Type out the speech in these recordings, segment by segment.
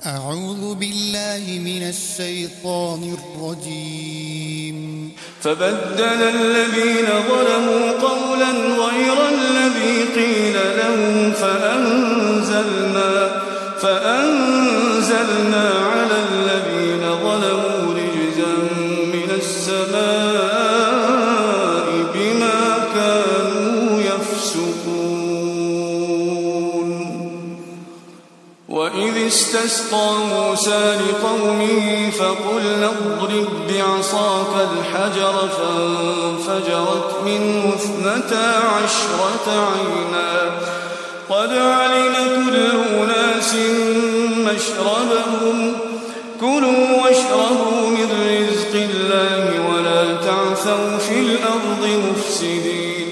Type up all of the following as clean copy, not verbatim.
أعوذ بالله من الشيطان الرجيم. فبدل الذين ظلموا قولا غير الذي قيل لهم فأنزلنا على الذين ظلموا رجزا من السماء بما كانوا يفسقون. وإذ استسقى موسى لقومه فقلنا اضرب بعصاك الحجر فانفجرت منه 12 عينا قد علم كل أناس مشربهم كلوا واشربوا من رزق الله ولا تعثوا في الأرض مفسدين.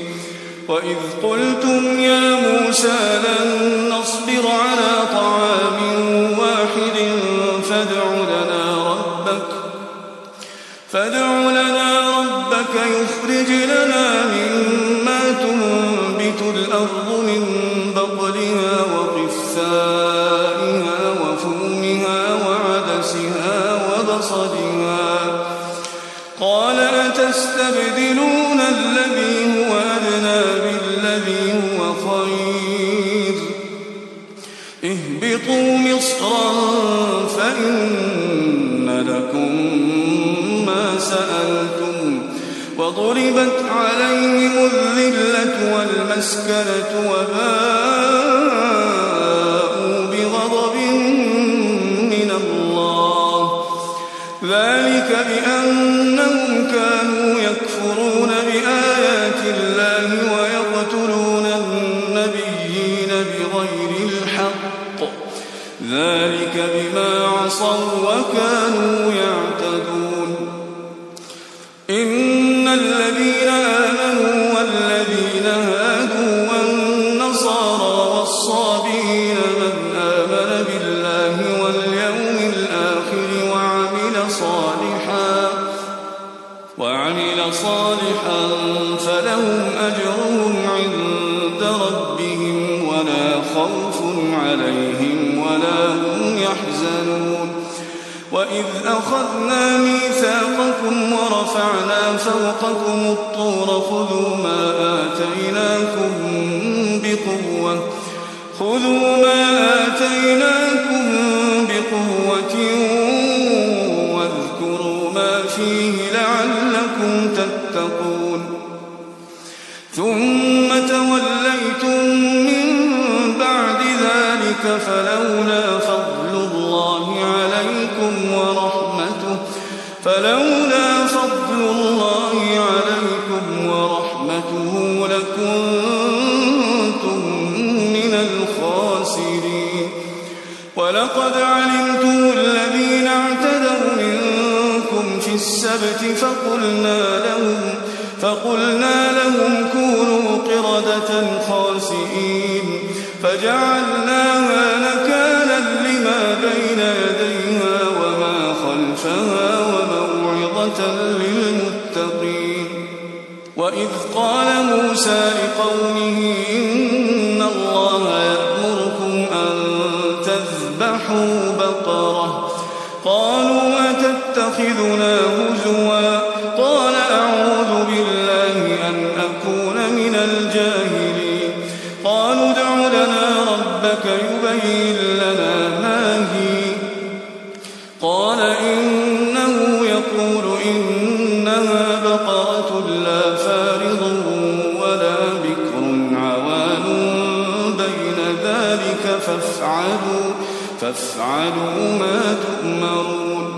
وإذ قلتم يا موسى لن نصبر على طعام واحد فادع لنا ربك يخرج لنا مما تنبت الأرض من بقلها وقثائها وفومها وعدسها وبصلها قال أتستبدلون الذي هو أدنى بالذي هو خير اهبطوا مصرا فإن لكم ما سألتم وضربت عليهم الذلة والمسكنة وباءوا بغضب من الله ذلك بأنهم كانوا يكفرون بآيات الله ويقتلون النبيين بغير الحق ذلك بما عصوا وكانوا يعتدون. إن الذين آمنوا والذين هادوا والنصارى والصابئين من آمن بالله واليوم الآخر وعمل صالحا فلهم أجرهم عند ربهم ولا خوف عليهم ولا هم يحزنون. وإذ أخذنا ميثاقكم ورفعنا فوقكم الطور خذوا ما آتيناكم بقوة واذكروا ما فيه لعلكم تتقون. ثم توليتم من بعد ذلك فلولا فضل الله عليكم ورحمته لكنتم من الخاسرين. ولقد علمتم الذين اعتدوا منكم في السبت فقلنا لهم كونوا قردة خاسئين فجعلناها نكالا لما بين يديها وما خلفها وموعظة للمتقين. وإذ قال موسى لقومه إن الله يأمركم أن تذبحوا بقرة قالوا أتتخذنا هزوا قال أعوذ بالله أن أكون من الجاهلين. قالوا ادع لنا ربك يبين لنا ما هي قال إنه يقول إنها بقرة لا فارض ولا بكر عوان بين ذلك فافعلوا ما تؤمرون.